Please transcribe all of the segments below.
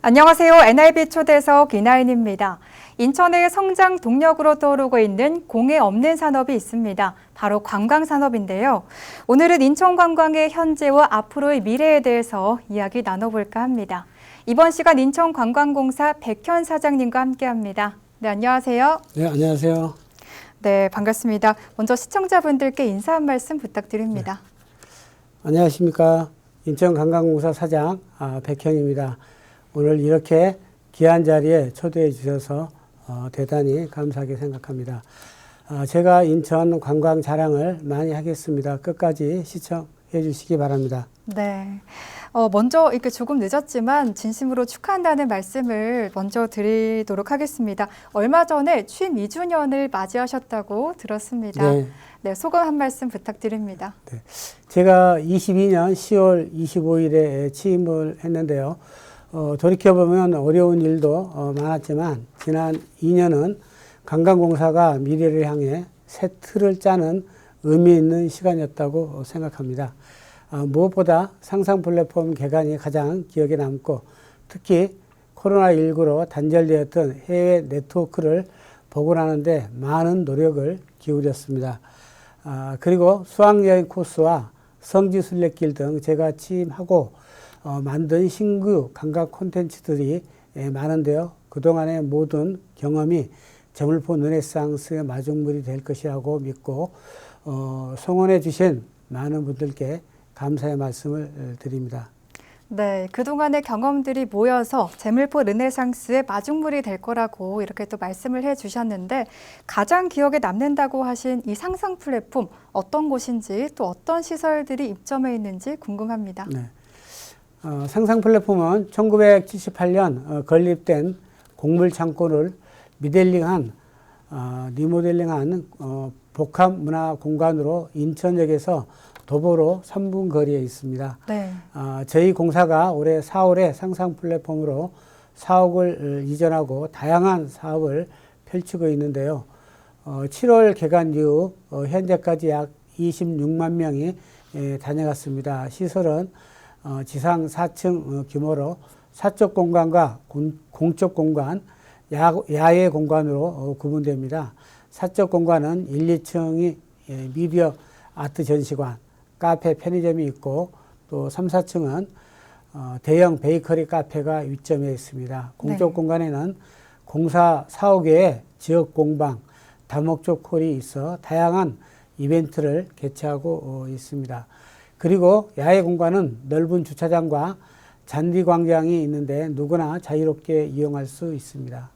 안녕하세요. NIB 초대석 이나인입니다. 인천의 성장 동력으로 떠오르고 있는 공해 없는 산업이 있습니다. 바로 관광산업인데요. 오늘은 인천 관광의 현재와 앞으로의 미래에 대해서 이야기 나눠볼까 합니다. 이번 시간 인천관광공사 백현 사장님과 함께합니다. 네, 안녕하세요. 네, 안녕하세요. 네, 반갑습니다. 먼저 시청자분들께 인사 한 말씀 부탁드립니다. 네. 안녕하십니까. 인천관광공사 사장 백현입니다. 오늘 이렇게 귀한 자리에 초대해 주셔서 대단히 감사하게 생각합니다. 제가 인천 관광 자랑을 많이 하겠습니다. 끝까지 시청해 주시기 바랍니다. 네. 먼저 이렇게 조금 늦었지만 진심으로 축하한다는 말씀을 먼저 드리도록 하겠습니다. 얼마 전에 취임 2주년을 맞이하셨다고 들었습니다. 네. 네, 소감 한 말씀 부탁드립니다. 네. 제가 22년 10월 25일에 취임을 했는데요. 돌이켜보면 어려운 일도 많았지만 지난 2년은 관광공사가 미래를 향해 새 틀을 짜는 의미 있는 시간이었다고 생각합니다. 무엇보다 상상 플랫폼 개관이 가장 기억에 남고 특히 코로나19로 단절되었던 해외 네트워크를 복원하는데 많은 노력을 기울였습니다. 그리고 수학여행 코스와 성지순례길 등 제가 취임하고 만든 신규 관광 콘텐츠들이 많은데요. 그동안의 모든 경험이 저물포 르네상스의 마중물이 될 것이라고 믿고 성원해 주신 많은 분들께 감사의 말씀을 드립니다. 네, 그동안의 경험들이 모여서 재물포 르네상스의 마중물이 될 거라고 이렇게 또 말씀을 해주셨는데 가장 기억에 남는다고 하신 이 상상 플랫폼 어떤 곳인지 또 어떤 시설들이 입점해 있는지 궁금합니다. 네. 상상 플랫폼은 1978년 건립된 곡물 창고를 리모델링한 복합 문화 공간으로 인천역에서 도보로 3분 거리에 있습니다. 네. 저희 공사가 올해 4월에 상상 플랫폼으로 사옥을 이전하고 다양한 사업을 펼치고 있는데요. 7월 개관 이후 현재까지 약 26만 명이 다녀갔습니다. 시설은 지상 4층 규모로 사적 공간과 공적 공간, 야외 공간으로 구분됩니다. 사적 공간은 1, 2층이 미디어 아트 전시관, 카페, 편의점이 있고 또 3, 4층은 대형 베이커리 카페가 위점해 있습니다. 공적 네. 공간에는 공사 사옥에 지역 공방, 다목적 홀이 있어 다양한 이벤트를 개최하고 있습니다. 그리고 야외 공간은 넓은 주차장과 잔디 광장이 있는데 누구나 자유롭게 이용할 수 있습니다.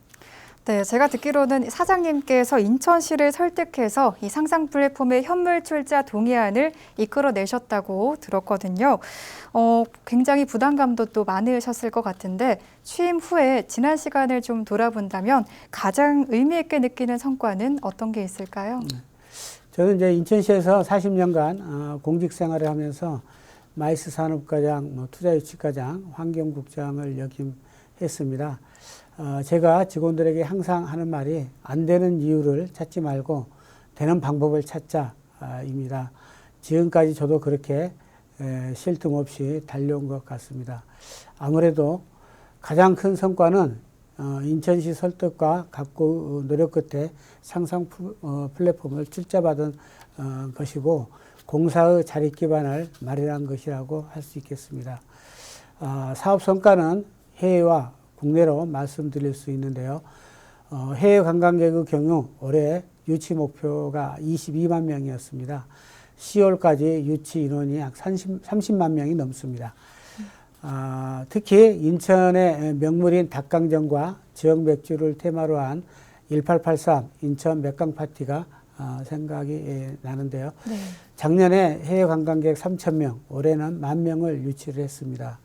네, 제가 듣기로는 사장님께서 인천시를 설득해서 이 상상 플랫폼의 현물 출자 동의안을 이끌어내셨다고 들었거든요. 굉장히 부담감도 또 많으셨을 것 같은데 취임 후에 지난 시간을 좀 돌아본다면 가장 의미 있게 느끼는 성과는 어떤 게 있을까요? 저는 이제 인천시에서 40년간 공직 생활을 하면서 마이스 산업과장, 투자유치과장, 환경국장을 역임했습니다. 제가 직원들에게 항상 하는 말이 안 되는 이유를 찾지 말고 되는 방법을 찾자입니다. 지금까지 저도 그렇게 쉴 틈 없이 달려온 것 같습니다. 아무래도 가장 큰 성과는 인천시 설득과 각고 노력 끝에 상상 플랫폼을 출자받은 것이고 공사의 자립 기반을 마련한 것이라고 할 수 있겠습니다. 사업 성과는 해외와 국내로 말씀드릴 수 있는데요. 해외 관광객의 경우 올해 유치 목표가 22만 명이었습니다. 10월까지 유치 인원이 약 30만 명이 넘습니다. 특히 인천의 명물인 닭강정과 지역 맥주를 테마로 한 1883 인천 맥강 파티가 생각이 나는데요. 네. 작년에 해외 관광객 3,000명, 올해는 10,000명을 유치를 했습니다.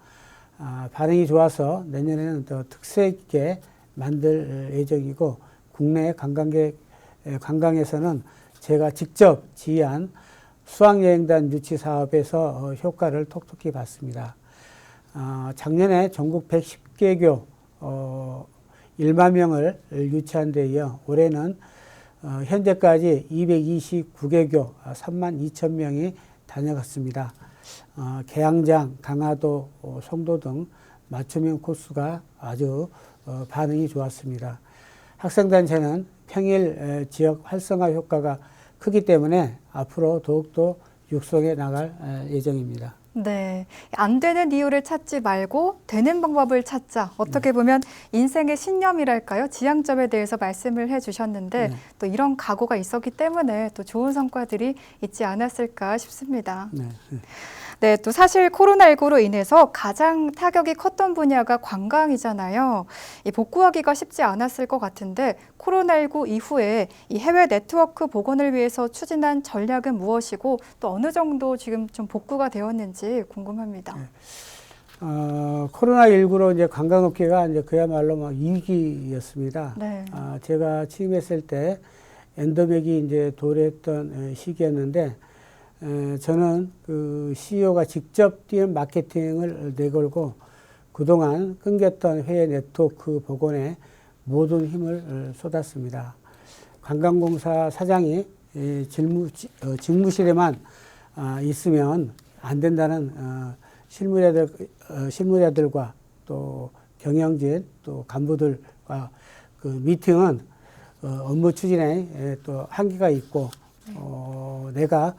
반응이 좋아서 내년에는 더 특색 있게 만들 예정이고 국내 관광에서는 제가 직접 지휘한 수학여행단 유치 사업에서 효과를 톡톡히 봤습니다. 작년에 전국 110개교 1만 명을 유치한 데 이어 올해는 현재까지 229개교 3만 2천 명이 다녀갔습니다. 계양장, 강화도, 송도 등 맞춤형 코스가 아주 반응이 좋았습니다. 학생단체는 평일 지역 활성화 효과가 크기 때문에 앞으로 더욱더 육성해 나갈 예정입니다. 네, 안 되는 이유를 찾지 말고 되는 방법을 찾자. 어떻게 보면 인생의 신념이랄까요? 지향점에 대해서 말씀을 해주셨는데 네. 또 이런 각오가 있었기 때문에 또 좋은 성과들이 있지 않았을까 싶습니다. 네. 네, 또 사실 코로나19로 인해서 가장 타격이 컸던 분야가 관광이잖아요. 이 복구하기가 쉽지 않았을 것 같은데 코로나19 이후에 이 해외 네트워크 복원을 위해서 추진한 전략은 무엇이고 또 어느 정도 지금 좀 복구가 되었는지 궁금합니다. 네. 코로나19로 이제 관광업계가 이제 그야말로 막 위기였습니다. 네. 제가 취임했을 때 엔더맥이 이제 도래했던 시기였는데 저는 그 CEO가 직접 뛰는 마케팅을 내걸고 그동안 끊겼던 해외 네트워크 복원에 모든 힘을 쏟았습니다. 관광공사 사장이 직무실에만 있으면 안 된다는 실무자들과 또 경영진 또 간부들과 그 미팅은 업무 추진에 또 한계가 있고 내가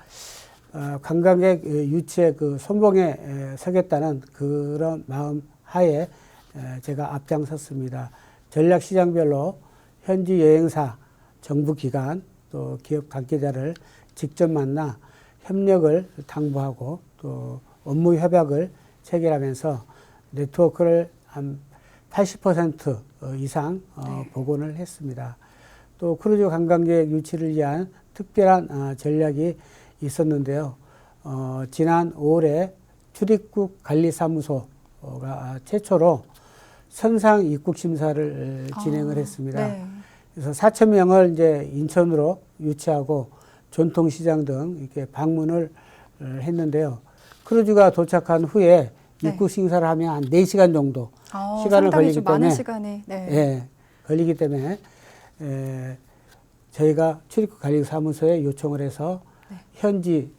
관광객 유치의 그 선봉에 서겠다는 그런 마음 하에 제가 앞장섰습니다. 전략 시장별로 현지 여행사, 정부 기관, 또 기업 관계자를 직접 만나 협력을 당부하고 또 업무 협약을 체결하면서 네트워크를 한 80% 이상 복원을 했습니다. 또 크루즈 관광객 유치를 위한 특별한 전략이 있었는데요. 지난 5월에 출입국 관리사무소가 최초로 선상 입국 심사를 진행을 했습니다. 네. 그래서 4천 명을 이제 인천으로 유치하고 전통시장 등 이렇게 방문을 했는데요. 크루즈가 도착한 후에 입국 심사를 하면 한 4시간 정도 시간을 걸리기 좀 때문에 많은 시간이 걸리기 때문에 저희가 출입국 관리사무소에 요청을 해서 현지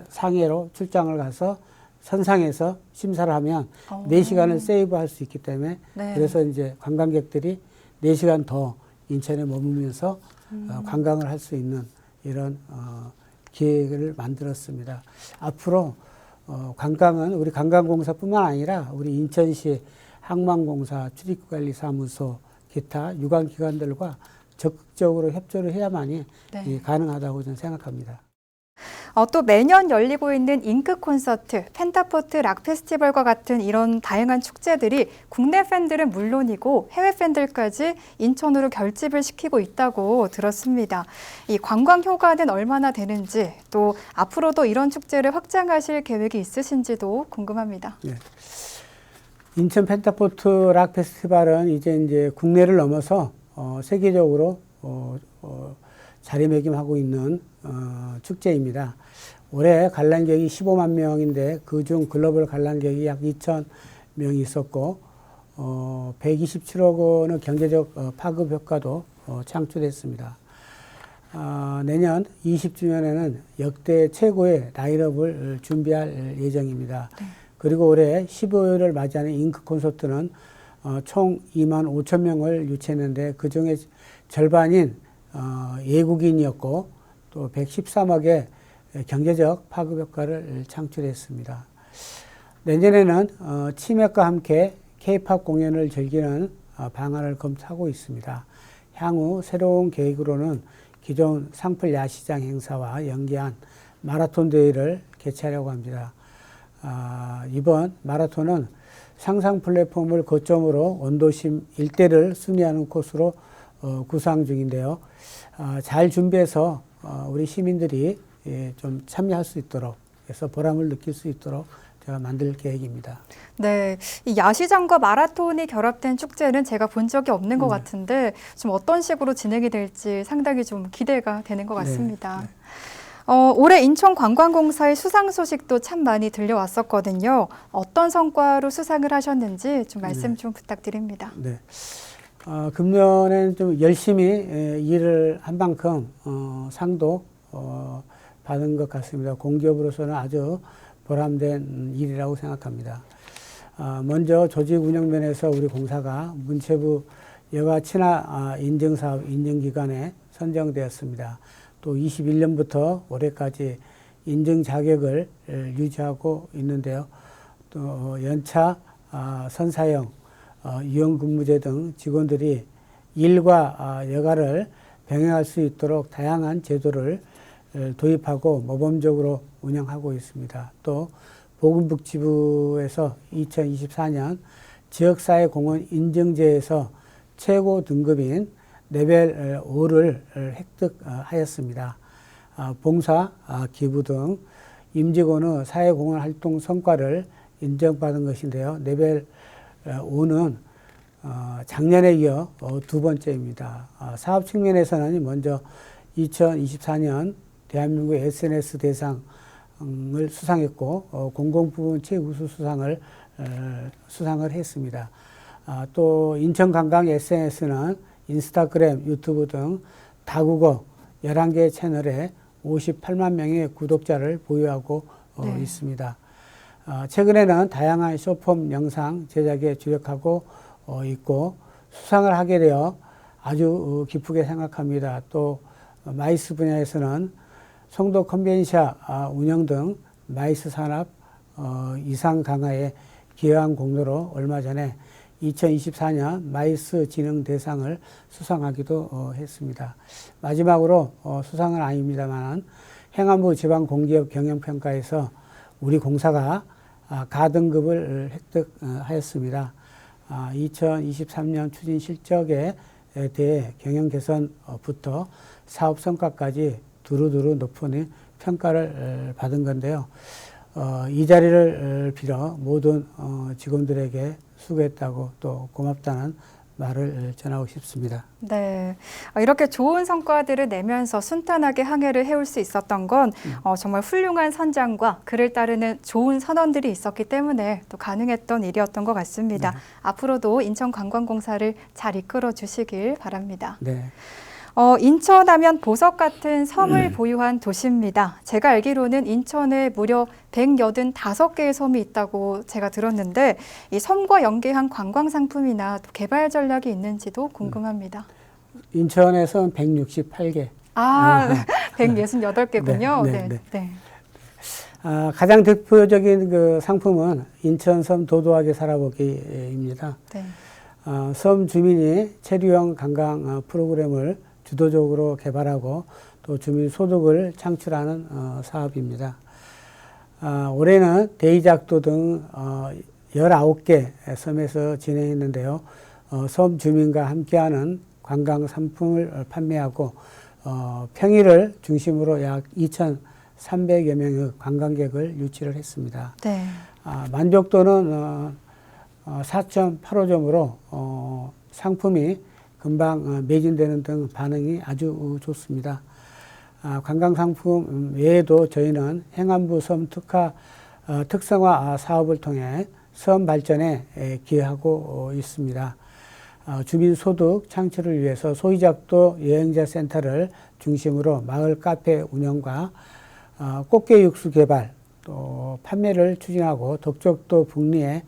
상해로 출장을 가서 선상에서 심사를 하면 4시간을 세이브할 수 있기 때문에 그래서 이제 관광객들이 4시간 더 인천에 머물면서 관광을 할 수 있는 이런 기획을 만들었습니다. 앞으로 관광은 우리 관광공사뿐만 아니라 우리 인천시 항만공사, 출입국관리사무소, 기타 유관기관들과 적극적으로 협조를 해야만이 가능하다고 저는 생각합니다. 또 매년 열리고 있는 잉크 콘서트, 펜타포트 락 페스티벌과 같은 이런 다양한 축제들이 국내 팬들은 물론이고 해외 팬들까지 인천으로 결집을 시키고 있다고 들었습니다. 이 관광 효과는 얼마나 되는지 또 앞으로도 이런 축제를 확장하실 계획이 있으신지도 궁금합니다. 네. 인천 펜타포트 락 페스티벌은 이제 국내를 넘어서 세계적으로 자리매김하고 있는 축제입니다. 올해 관람객이 15만 명인데 그중 글로벌 관람객이 약 2천 명이 있었고 127억 원의 경제적 파급 효과도 창출했습니다. 내년 20주년에는 역대 최고의 라인업을 준비할 예정입니다. 그리고 올해 15일을 맞이하는 잉크 콘서트는 총 2만 5천 명을 유치했는데 그중에 절반인 외국인이었고 또 113억의 경제적 파급 효과를 창출했습니다. 내년에는 치맥과 함께 K-팝 공연을 즐기는 방안을 검토하고 있습니다. 향후 새로운 계획으로는 기존 상풀 야시장 행사와 연계한 마라톤 대회를 개최하려고 합니다. 이번 마라톤은 상상 플랫폼을 거점으로 원도심 일대를 순회하는 코스로 구상 중인데요. 잘 준비해서 우리 시민들이 좀 참여할 수 있도록 해서 보람을 느낄 수 있도록 제가 만들 계획입니다. 네, 이 야시장과 마라톤이 결합된 축제는 제가 본 적이 없는 것 같은데 좀 어떤 식으로 진행이 될지 상당히 좀 기대가 되는 것 같습니다. 네. 올해 인천관광공사의 수상 소식도 참 많이 들려왔었거든요. 어떤 성과로 수상을 하셨는지 좀 말씀 좀 부탁드립니다. 네. 금년에는 좀 열심히 일을 한 만큼 상도 받은 것 같습니다. 공기업으로서는 아주 보람된 일이라고 생각합니다. 먼저 조직 운영 면에서 우리 공사가 문체부 여가 친화 인증사업 인증기관에 선정되었습니다. 또 21년부터 올해까지 인증 자격을 유지하고 있는데요. 또 연차, 선사형, 유연근무제 등 직원들이 일과 여가를 병행할 수 있도록 다양한 제도를 도입하고 모범적으로 운영하고 있습니다. 또 보건복지부에서 2024년 지역사회공헌 인증제에서 최고 등급인 레벨 5를 획득하였습니다. 봉사, 기부 등 임직원의 사회공헌 활동 성과를 인정받은 것인데요. 레벨 5는 작년에 이어 두 번째입니다. 사업 측면에서는 먼저 2024년 대한민국 SNS 대상을 수상했고 공공부문 최우수 수상을 했습니다. 또 인천관광 SNS는 인스타그램, 유튜브 등 다국어 11개 채널에 58만 명의 구독자를 보유하고 있습니다. 최근에는 다양한 쇼폼 영상 제작에 주력하고 있고 수상을 하게 되어 아주 기쁘게 생각합니다. 또 마이스 분야에서는 송도 컨벤션 운영 등 마이스 산업 이상 강화에 기여한 공로로 얼마 전에 2024년 마이스 진흥 대상을 수상하기도 했습니다. 마지막으로 수상은 아닙니다만 행안부 지방공기업 경영평가에서 우리 공사가 가등급을 획득하였습니다. 2023년 추진 실적에 대해 경영 개선부터 사업 성과까지 두루두루 높은 평가를 받은 건데요. 이 자리를 빌어 모든 직원들에게 수고했다고 또 고맙다는 말을 전하고 싶습니다. 네, 이렇게 좋은 성과들을 내면서 순탄하게 항해를 해올 수 있었던 건 정말 훌륭한 선장과 그를 따르는 좋은 선원들이 있었기 때문에 또 가능했던 일이었던 것 같습니다. 네. 앞으로도 인천관광공사를 잘 이끌어 주시길 바랍니다. 네. 인천하면 보석 같은 섬을 보유한 도시입니다. 제가 알기로는 인천에 무려 185개의 섬이 있다고 제가 들었는데 이 섬과 연계한 관광 상품이나 또 개발 전략이 있는지도 궁금합니다. 인천에서는 168개. 168개군요. 네. 가장 대표적인 그 상품은 인천섬 도도하게 살아보기입니다. 네. 섬 주민이 체류형 관광 프로그램을 주도적으로 개발하고 또 주민 소득을 창출하는 사업입니다. 올해는 대이작도 등 19개 섬에서 진행했는데요. 섬 주민과 함께하는 관광 상품을 판매하고 평일을 중심으로 약 2,300여 명의 관광객을 유치를 했습니다. 네. 만족도는 4.85점으로 상품이 금방 매진되는 등 반응이 아주 좋습니다. 관광상품 외에도 저희는 행안부 섬 특성화 사업을 통해 섬 발전에 기여하고 있습니다. 주민 소득 창출을 위해서 소이작도 여행자 센터를 중심으로 마을 카페 운영과 꽃게 육수 개발 또 판매를 추진하고 덕적도 북리에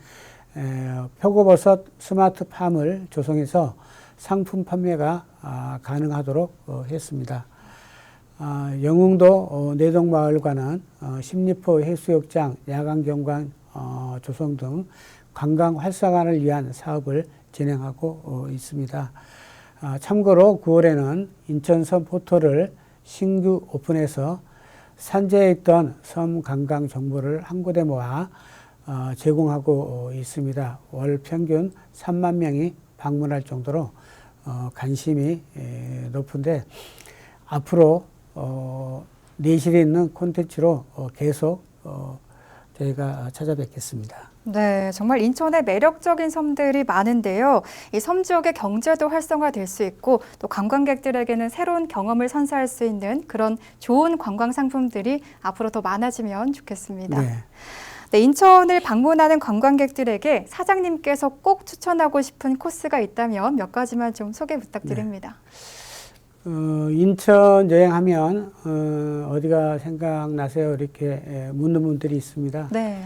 표고버섯 스마트 팜을 조성해서 상품 판매가 가능하도록 했습니다. 영흥도 내동마을과는 십리포 해수욕장, 야간경관 조성 등 관광 활성화를 위한 사업을 진행하고 있습니다. 참고로 9월에는 인천섬 포털을 신규 오픈해서 산재에 있던 섬 관광 정보를 한 곳에 모아 제공하고 있습니다. 월 평균 3만 명이 방문할 정도로 관심이 높은데 앞으로 내실에 있는 콘텐츠로 계속 저희가 찾아뵙겠습니다. 네, 정말 인천에 매력적인 섬들이 많은데요. 이 섬 지역의 경제도 활성화될 수 있고 또 관광객들에게는 새로운 경험을 선사할 수 있는 그런 좋은 관광 상품들이 앞으로 더 많아지면 좋겠습니다. 네. 네, 인천을 방문하는 관광객들에게 사장님께서 꼭 추천하고 싶은 코스가 있다면 몇 가지만 좀 소개 부탁드립니다. 네. 인천 여행하면 어디가 생각나세요? 이렇게 묻는 분들이 있습니다. 네.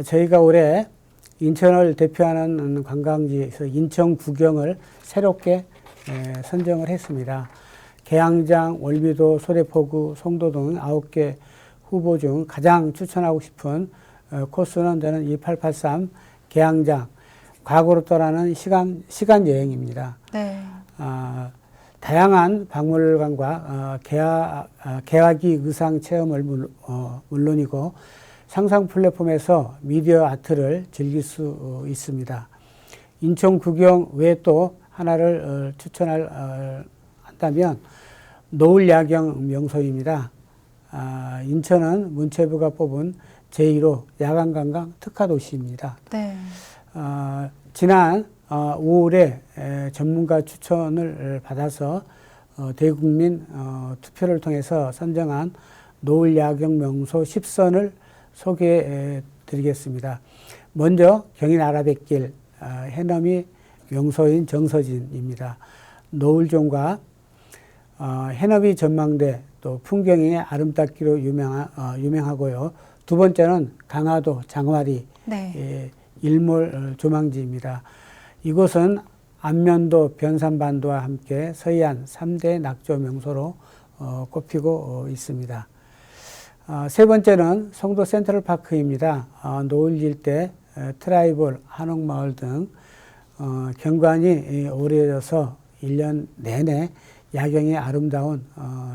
저희가 올해 인천을 대표하는 관광지에서 인천 구경을 새롭게 선정을 했습니다. 계양장, 월미도, 소래포구, 송도 등 9개 후보 중 가장 추천하고 싶은 코스는 저는 2883 계양장, 과거로 떠나는 시간 여행입니다. 네. 다양한 박물관과 개화기 의상 체험을 물론이고 상상 플랫폼에서 미디어 아트를 즐길 수 있습니다. 인천 구경 외에 또 하나를 한다면 노을 야경 명소입니다. 인천은 문체부가 뽑은 제1호 야간 관광 특화 도시입니다. 네. 지난 5월에 전문가 추천을 받아서 대국민 투표를 통해서 선정한 노을 야경 명소 10선을 소개해 드리겠습니다. 먼저 경인 아라뱃길 해넘이 명소인 정서진입니다. 노을종과 해넘이 전망대 또 풍경이 아름답기로 유명하고요. 두 번째는 강화도 장화리 네. 일몰 조망지입니다. 이곳은 안면도 변산반도와 함께 서해안 3대 낙조 명소로 꼽히고 있습니다. 세 번째는 송도 센트럴파크입니다. 노을 질 때 트라이벌, 한옥마을 등 경관이 오래져서 1년 내내 야경이 아름다운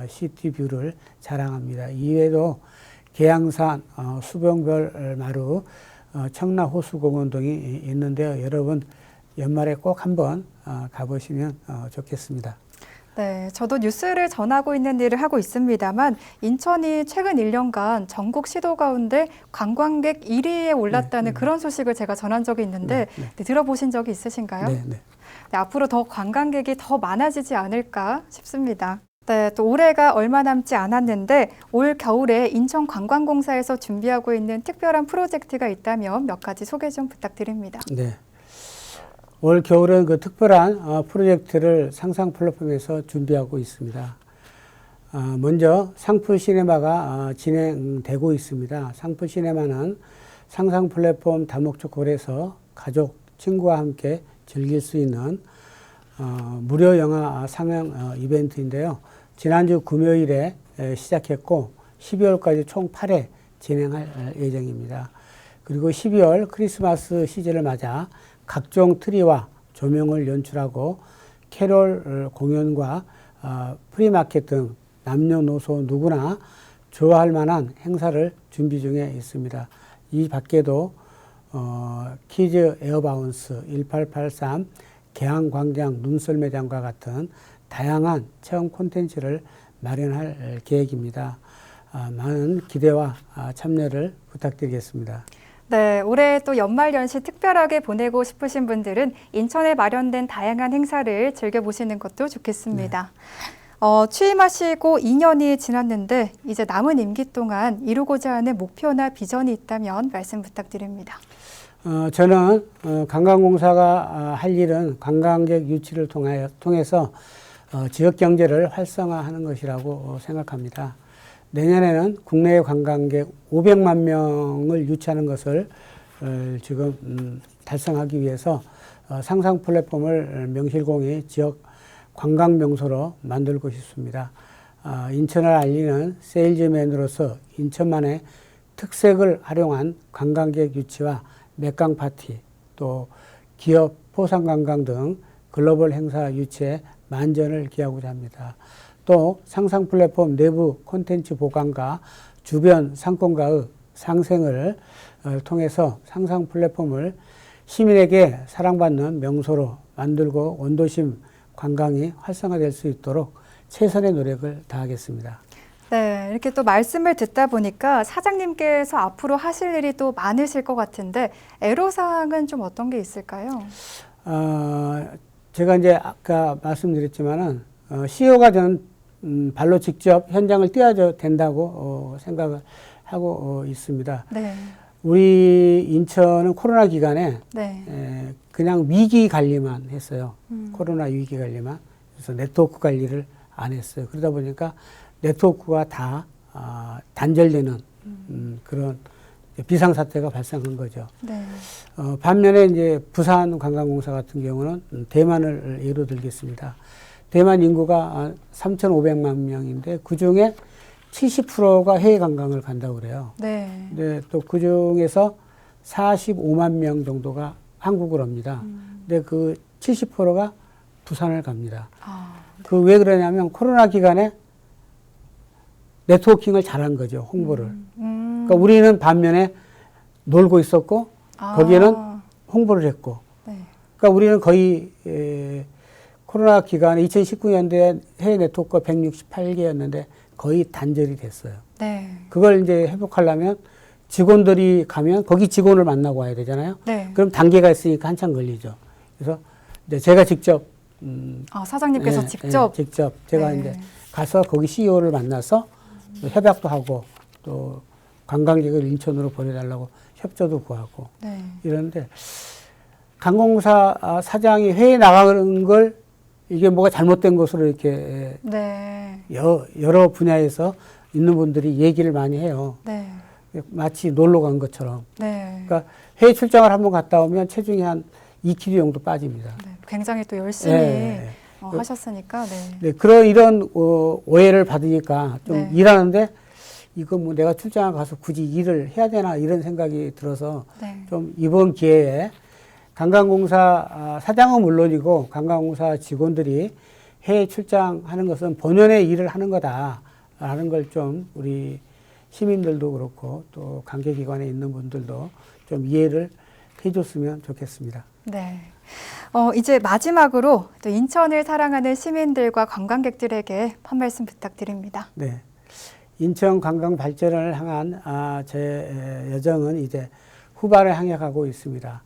시티뷰를 자랑합니다. 이외에도 계양산, 수봉별 마루, 청라호수공원 등이 있는데요. 여러분 연말에 꼭 한번 가보시면 좋겠습니다. 네, 저도 뉴스를 전하고 있는 일을 하고 있습니다만 인천이 최근 1년간 전국 시도 가운데 관광객 1위에 올랐다는 그런 소식을 제가 전한 적이 있는데 네, 들어보신 적이 있으신가요? 네. 네, 앞으로 더 관광객이 더 많아지지 않을까 싶습니다. 네, 또 올해가 얼마 남지 않았는데 올 겨울에 인천관광공사에서 준비하고 있는 특별한 프로젝트가 있다면 몇 가지 소개 좀 부탁드립니다. 네. 올 겨울은 그 특별한 프로젝트를 상상 플랫폼에서 준비하고 있습니다. 먼저 상풀 시네마가 진행되고 있습니다. 상풀 시네마는 상상 플랫폼 다목적 홀에서 가족, 친구와 함께 즐길 수 있는 무료 영화 상영 이벤트인데요. 지난주 금요일에 시작했고 12월까지 총 8회 진행할 예정입니다. 그리고 12월 크리스마스 시즌을 맞아 각종 트리와 조명을 연출하고 캐롤 공연과 프리마켓 등 남녀노소 누구나 좋아할 만한 행사를 준비 중에 있습니다. 이 밖에도 키즈 에어바운스, 1883 계양광장 눈썰매장과 같은 다양한 체험 콘텐츠를 마련할 계획입니다. 많은 기대와 참여를 부탁드리겠습니다. 네, 올해 또 연말연시 특별하게 보내고 싶으신 분들은 인천에 마련된 다양한 행사를 즐겨보시는 것도 좋겠습니다. 취임하시고 2년이 지났는데 이제 남은 임기 동안 이루고자 하는 목표나 비전이 있다면 말씀 부탁드립니다. 저는 관광공사가 할 일은 관광객 유치를 통해서 지역 경제를 활성화하는 것이라고 생각합니다. 내년에는 국내 관광객 500만 명을 유치하는 것을 지금 달성하기 위해서 상상 플랫폼을 명실공히 지역 관광 명소로 만들고 싶습니다. 인천을 알리는 세일즈맨으로서 인천만의 특색을 활용한 관광객 유치와 맥강 파티, 또 기업 포상 관광 등 글로벌 행사 유치에 만전을 기하고자 합니다. 또 상상 플랫폼 내부 콘텐츠 보강과 주변 상권과의 상생을 통해서 상상 플랫폼을 시민에게 사랑받는 명소로 만들고 원도심 관광이 활성화될 수 있도록 최선의 노력을 다하겠습니다. 네, 이렇게 또 말씀을 듣다 보니까 사장님께서 앞으로 하실 일이 또 많으실 것 같은데 애로사항은 좀 어떤 게 있을까요? 제가 이제 아까 말씀드렸지만은 CEO가 저는 발로 직접 현장을 뛰어야 된다고 생각을 하고 있습니다. 네. 우리 인천은 코로나 기간에 네. 그냥 위기 관리만 했어요. 코로나 위기 관리만. 그래서 네트워크 관리를 안 했어요. 그러다 보니까 네트워크가 다 단절되는 그런 비상사태가 발생한 거죠. 네. 반면에 이제 부산관광공사 같은 경우는 대만을 예로 들겠습니다. 대만 인구가 3,500만 명인데 그 중에 70%가 해외 관광을 간다고 그래요. 네. 근데 또 그 중에서 45만 명 정도가 한국을 옵니다. 근데 그 70%가 부산을 갑니다. 아, 그 왜 그러냐면 코로나 기간에 네트워킹을 잘한 거죠, 홍보를. 그러니까 우리는 반면에 놀고 있었고 거기에는 홍보를 했고. 네. 그러니까 우리는 거의 코로나 기간에 2019년도에 해외 네트워크가 168개였는데 거의 단절이 됐어요. 네. 그걸 이제 회복하려면 직원들이 가면 거기 직원을 만나고 와야 되잖아요. 네. 그럼 단계가 있으니까 한참 걸리죠. 그래서 이제 제가 직접 사장님께서 직접. 직접 제가 네. 이제 가서 거기 CEO를 만나서 협약도 하고 또 관광객을 인천으로 보내달라고 협조도 구하고 네. 이런데 관공사 사장이 해외 나가는 걸 이게 뭐가 잘못된 것으로 이렇게 네. 여러 분야에서 있는 분들이 얘기를 많이 해요. 네. 마치 놀러 간 것처럼. 네. 그러니까 해외 출장을 한번 갔다 오면 체중이 한 2kg 정도 빠집니다. 네. 굉장히 또 열심히 네. 하셨으니까. 네. 네, 이런 오해를 받으니까 좀 네. 일하는데 이거 뭐 내가 출장을 가서 굳이 일을 해야 되나 이런 생각이 들어서 네. 좀 이번 기회에 관광공사 사장은 물론이고 관광공사 직원들이 해외 출장하는 것은 본연의 일을 하는 거다라는 걸 좀 우리 시민들도 그렇고 또 관계기관에 있는 분들도 좀 이해를 해줬으면 좋겠습니다. 네. 이제 마지막으로 또 인천을 사랑하는 시민들과 관광객들에게 한 말씀 부탁드립니다. 네. 인천 관광 발전을 향한 제 여정은 이제 후반을 향해 가고 있습니다.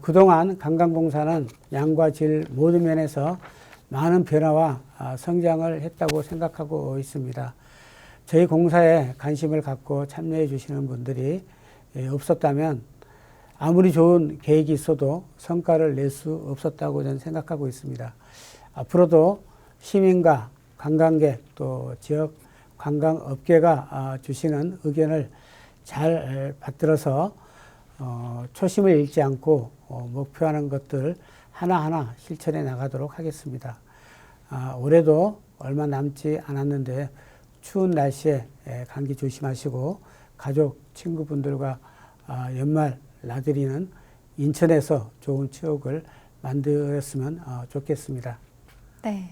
그동안 관광공사는 양과 질 모든 면에서 많은 변화와 성장을 했다고 생각하고 있습니다. 저희 공사에 관심을 갖고 참여해 주시는 분들이 없었다면 아무리 좋은 계획이 있어도 성과를 낼 수 없었다고 저는 생각하고 있습니다. 앞으로도 시민과 관광객 또 지역 관광업계가 주시는 의견을 잘 받들어서 초심을 잃지 않고 목표하는 것들 하나하나 실천해 나가도록 하겠습니다. 올해도 얼마 남지 않았는데 추운 날씨에 감기 조심하시고 가족, 친구분들과 연말 나들이는 인천에서 좋은 추억을 만들었으면 좋겠습니다. 네.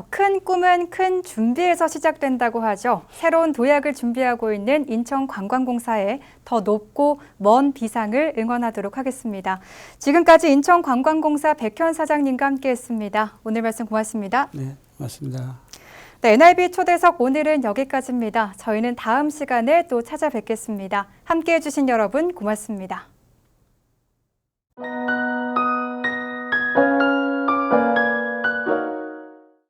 큰 꿈은 큰 준비에서 시작된다고 하죠. 새로운 도약을 준비하고 있는 인천관광공사의 더 높고 먼 비상을 응원하도록 하겠습니다. 지금까지 인천관광공사 백현 사장님과 함께했습니다. 오늘 말씀 고맙습니다. 네, 고맙습니다. 네, NIB 초대석 오늘은 여기까지입니다. 저희는 다음 시간에 또 찾아뵙겠습니다. 함께해 주신 여러분 고맙습니다.